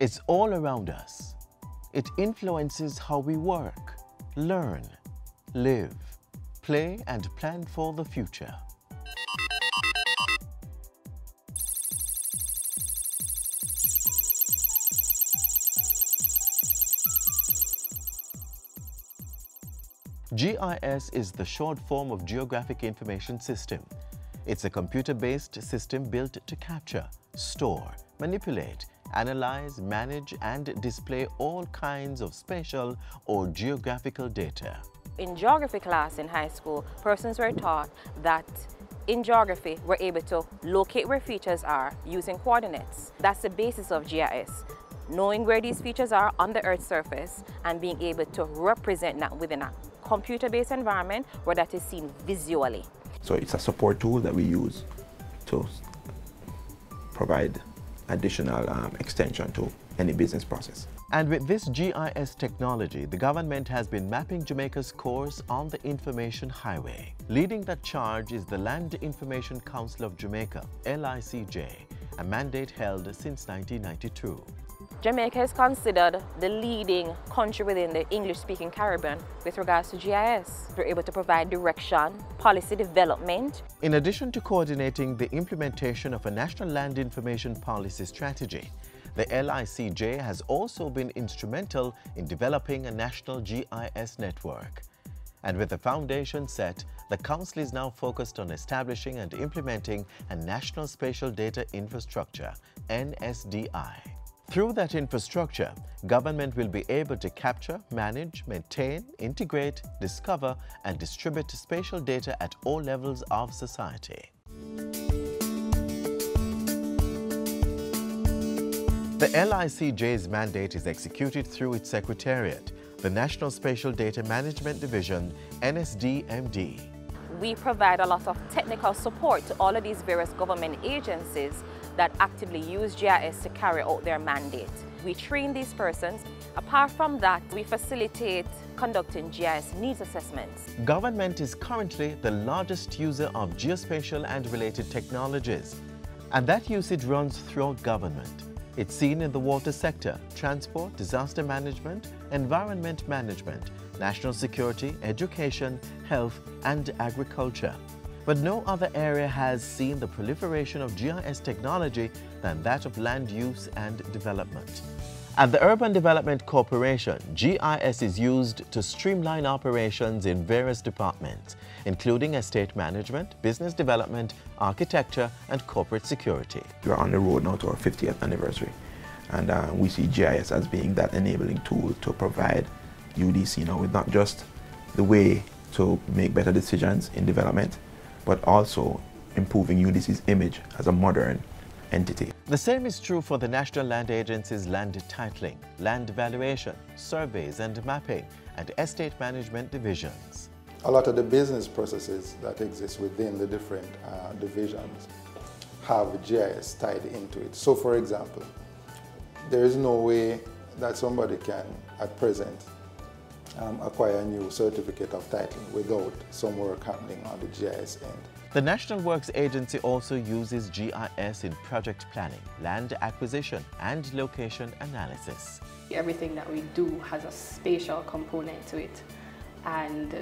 It's all around us. It influences how we work, learn, live, play, and plan for the future. GIS is the short form of Geographic Information System. It's a computer-based system built to capture, store, manipulate, analyze, manage, and display all kinds of spatial or geographical data. In geography class in high school, persons were taught that in geography, we're able to locate where features are using coordinates. That's the basis of GIS. Knowing where these features are on the Earth's surface and being able to represent that within a computer-based environment where that is seen visually. So it's a support tool that we use to provide additional extension to any business process. And with this GIS technology, the government has been mapping Jamaica's course on the Information Highway. Leading that charge is the Land Information Council of Jamaica, LICJ, a mandate held since 1992. Jamaica is considered the leading country within the English-speaking Caribbean with regards to GIS. We're able to provide direction, policy development. In addition to coordinating the implementation of a National Land Information Policy Strategy, the LICJ has also been instrumental in developing a national GIS network. And with the foundation set, the Council is now focused on establishing and implementing a National Spatial Data Infrastructure, NSDI. Through that infrastructure, government will be able to capture, manage, maintain, integrate, discover, and distribute spatial data at all levels of society. The LICJ's mandate is executed through its secretariat, the National Spatial Data Management Division, NSDMD. We provide a lot of technical support to all of these various government agencies that actively use GIS to carry out their mandate. We train these persons. Apart from that, we facilitate conducting GIS needs assessments. Government is currently the largest user of geospatial and related technologies, and that usage runs throughout government. It's seen in the water sector, transport, disaster management, environment management, national security, education, health, and agriculture. But no other area has seen the proliferation of GIS technology than that of land use and development. At the Urban Development Corporation, GIS is used to streamline operations in various departments, including estate management, business development, architecture, and corporate security. We are on the road now to our 50th anniversary, and we see GIS as being that enabling tool to provide UDC now with not just the way to make better decisions in development, but also improving UDC's image as a modern entity. The same is true for the National Land Agency's land titling, land valuation, surveys and mapping, and estate management divisions. A lot of the business processes that exist within the different divisions have GIS tied into it. So for example, there is no way that somebody can, at present, acquire a new certificate of title without some work happening on the GIS end. The National Works Agency also uses GIS in project planning, land acquisition, and location analysis. Everything that we do has a spatial component to it, and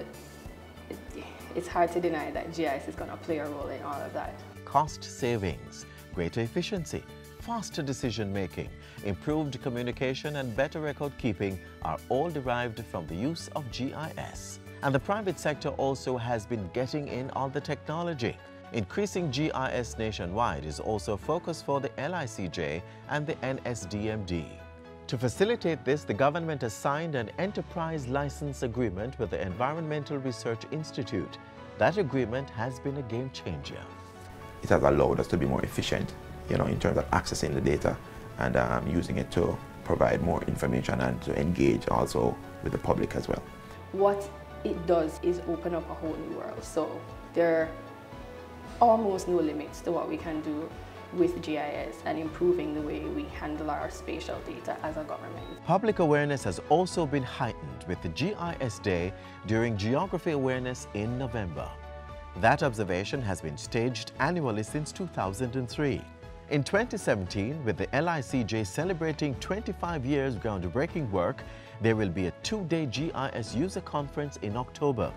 it's hard to deny that GIS is going to play a role in all of that. Cost savings, greater efficiency, faster decision-making, improved communication and better record-keeping are all derived from the use of GIS. And the private sector also has been getting in on the technology. Increasing GIS nationwide is also a focus for the LICJ and the NSDMD. To facilitate this, the government has signed an enterprise license agreement with the Environmental Research Institute. That agreement has been a game changer. It has allowed us to be more efficient, in terms of accessing the data and using it to provide more information and to engage also with the public as well. What it does is open up a whole new world. So there are almost no limits to what we can do with GIS and improving the way we handle our spatial data as a government. Public awareness has also been heightened with the GIS Day during Geography Awareness in November. That observation has been staged annually since 2003. In 2017, with the LICJ celebrating 25 years groundbreaking work, there will be a 2-day GIS user conference in October.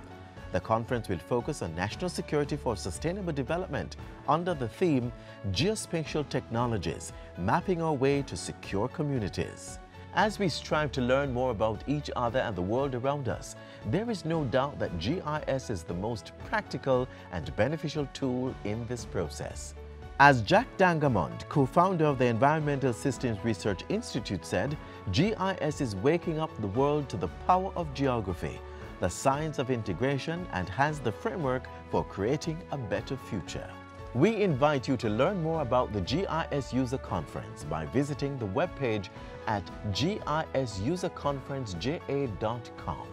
The conference will focus on national security for sustainable development under the theme Geospatial Technologies, Mapping Our Way to Secure Communities. As we strive to learn more about each other and the world around us, there is no doubt that GIS is the most practical and beneficial tool in this process. As Jack Dangamond, co-founder of the Environmental Systems Research Institute, said, GIS is waking up the world to the power of geography, the science of integration, and has the framework for creating a better future. We invite you to learn more about the GIS User Conference by visiting the webpage at gisuserconferenceja.com.